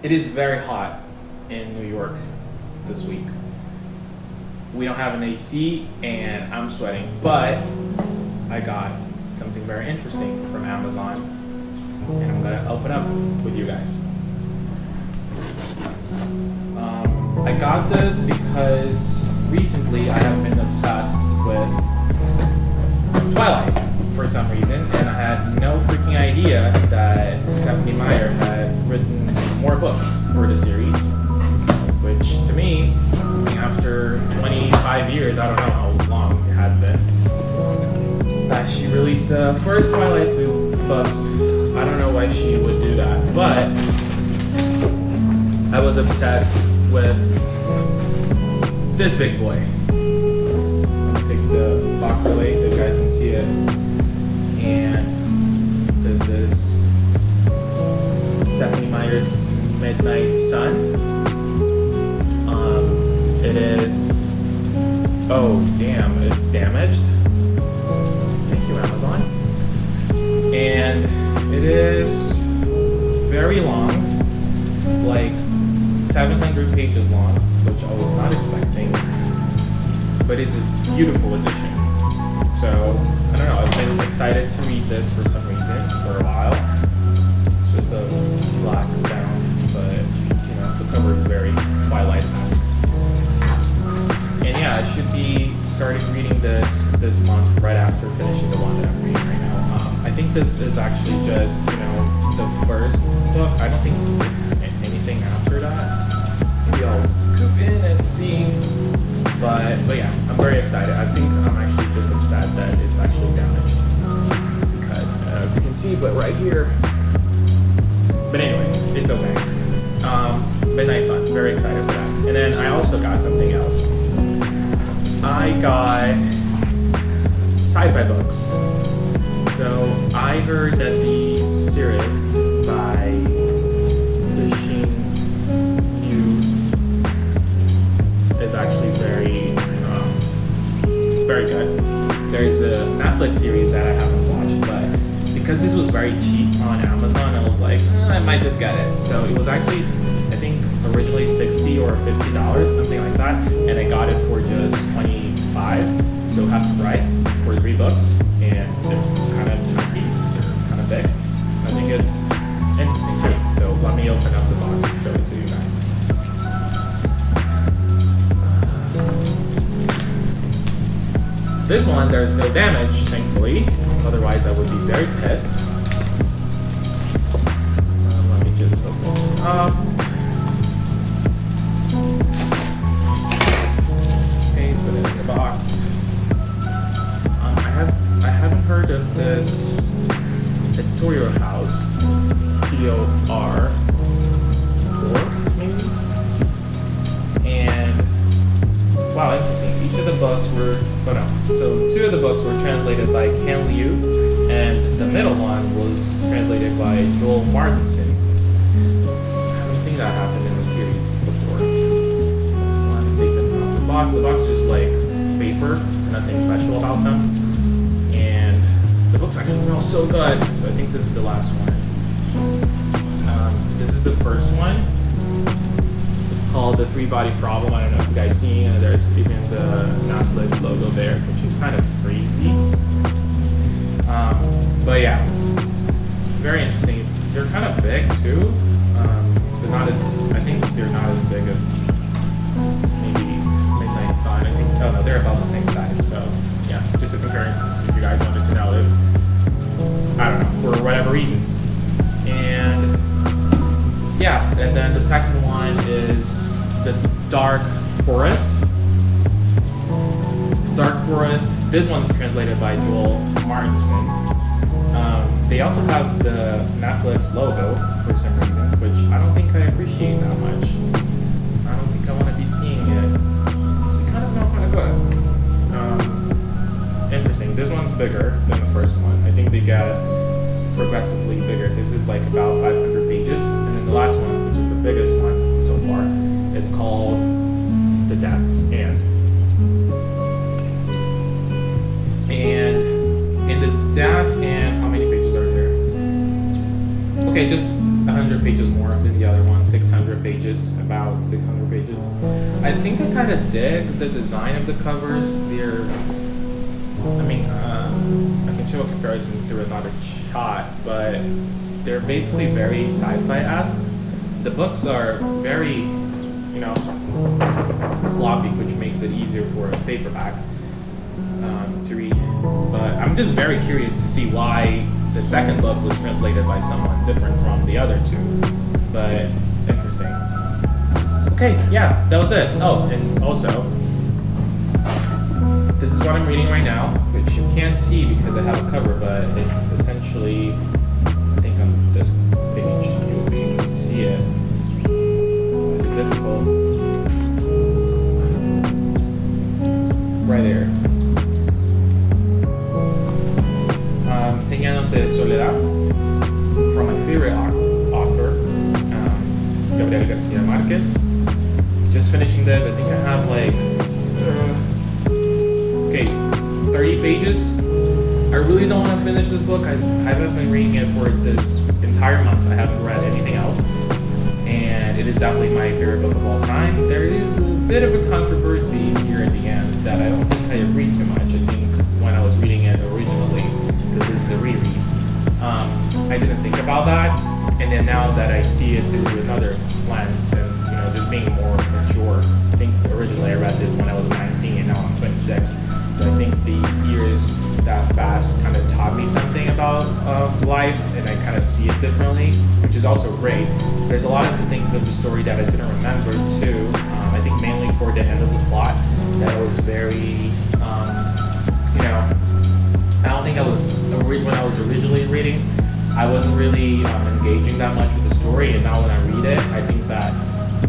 It is very hot in New York this week. We don't have an AC and I'm sweating, but I got something very interesting from Amazon and I'm gonna open up with you guys. I got this because recently I have been obsessed with Twilight for some reason, and I had no freaking idea that Stephenie Meyer had written more books for the series, which to me, after 25 years, I don't know how long it has been, that she released the first Twilight books. I don't know why she would do that, but I was obsessed with this big boy. I'm gonna take the box away so you guys can see it. And this is Stephenie Meyer's Midnight Sun. It is, oh damn, it's damaged. Thank you, Amazon. And it is very long, like 700 pages long, which I was not expecting, but it's a beautiful edition. So, I don't know, I've been excited to read this for some reason, for a while. It's just a black bound, but, you know, the cover is very Twilight-esque. And yeah, I should be starting reading this month, right after finishing the one that I'm reading right now. I think this is actually just, you know, the first book. I don't think it's anything after that. Maybe I'll scoop in and see. But yeah, I'm very excited. I think I'm actually just upset that it's actually damaged. Because you can see, but right here. But anyways, it's okay. Midnight Sun, very excited for that. And then I also got something else. I got sci-fi books. So I heard that the series by Liu Cixin is actually very good. There's a Netflix series that I haven't watched, but because this was very cheap on Amazon, I was like, I might just get it. So it was actually, I think, originally $60 or $50, something like that, and I got it for just $25, so half the price for 3 books, and they're kind of chunky, they're kind of big. I think it's interesting too. So let me open up the box and show it to you guys. This one, there's no damage, thankfully. Otherwise, I would be very pissed. Let me just open it up. Okay, put it in the box. I haven't heard of this editorial house. It's TOR, maybe. And wow, interesting. Each of the books were, so 2 of the books were translated by Ken Liu, and the middle one was translated by Joel Martinson. I haven't seen that happen in the series before. I'll have to take them out of the box. The box is just like paper, nothing special about them. And the books actually smell so good, so I think this is the last one. This is the first one. Called the Three-Body Problem. I don't know if you guys seen it. There's even the Netflix logo there, which is kind of crazy. But yeah, very interesting. They're kind of big too. They're not as, I think they're not as big as maybe Midnight Sun. I think, oh no, they're about the same size. So yeah, just a comparison if you guys wanted to know if, I don't know, for whatever reason. And yeah, and then the second one is the Dark Forest. Dark Forest, this one's translated by Joel Martinson. They also have the Netflix logo for some reason, which I don't think I appreciate that much. I don't think I want to be seeing it. It kind of smells kind of good. Interesting. This one's bigger than the first one. I think they get progressively bigger. This is like about 500 pages. And then the last one, which is the biggest one so far, it's called The Death's End. And in The Death's End, how many pages are there? Okay, just 100 pages more than the other one, 600 pages, about 600 pages. I think I kind of dig the design of the covers. They're, I mean, I can show a comparison through another shot, but they're basically very sci-fi-esque. The books are very, you know, floppy, which makes it easier for a paperback to read. But I'm just very curious to see why the second book was translated by someone different from the other two. But interesting. Okay, yeah, that was it. Oh, and also, this is what I'm reading right now, which you can't see because I have a cover, but it's essentially, I think on this page you'll be able to see it. It's difficult. Right there. 100 años de soledad, from my favorite author, Gabriel Garcia Marquez. Just finishing this. I think I have like 30 pages. I really don't want to finish this book. I haven't been reading it for this entire month. I haven't read anything else, and it is definitely my favorite book of all time. There is a bit of a controversy here at the end that I don't think I agree too much. I think when I was reading it originally, because this is a reread, I didn't think about that, and then now that I see it through another lens and, you know, just being more mature. I think originally I read this when I was 19 and now I'm 26, so I think these years that fast kind of taught me something about life, and I kind of see it differently, which is also great. There's a lot of the things of the story that I didn't remember too. I think mainly for the end of the plot that was very, you know, I don't think when I was originally reading, I wasn't really engaging that much with the story, and now when I read it, I think that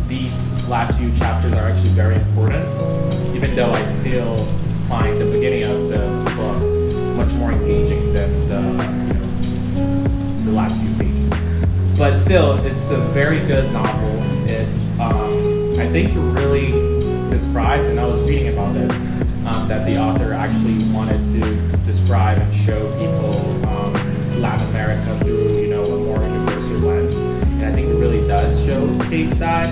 these last few chapters are actually very important, even though I still find the beginning of the book much more engaging than the last few pages. But still, it's a very good novel. It's, I think it really describes, and I was reading about this, that the author actually wanted to describe and show people Latin America through, you know, a more universal lens. And I think it really does showcase that.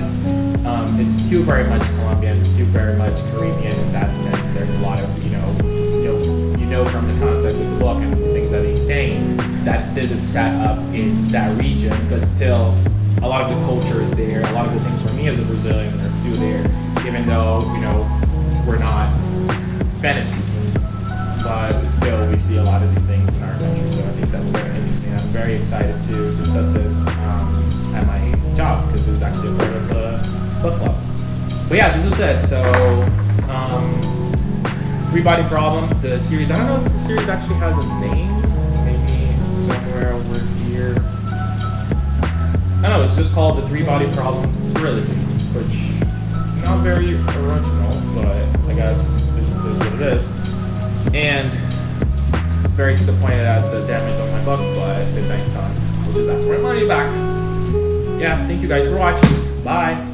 It's still very much Colombian, it's still very much Caribbean in that sense. There's a lot of, you know from the context of the book and the things that he's saying, that this is set up in that region, but still a lot of the culture is there. A lot of the things for me as a Brazilian are still there, even though, you know, we're not Spanish speaking, but still we see a lot of these things in our country. So I think that's very interesting. I'm very excited to discuss this at my job, because it was actually a part of the book club. But yeah, this was it. So Three-Body Problem, the series. I don't know if the series actually has a name. Maybe somewhere over here. I don't know, it's just called the Three-Body Problem Trilogy, which is not very original, but I guess it is what it is. And very disappointed at the damage on my book, but Midnight Sun, I'll just ask for my money back. Yeah, thank you guys for watching. Bye.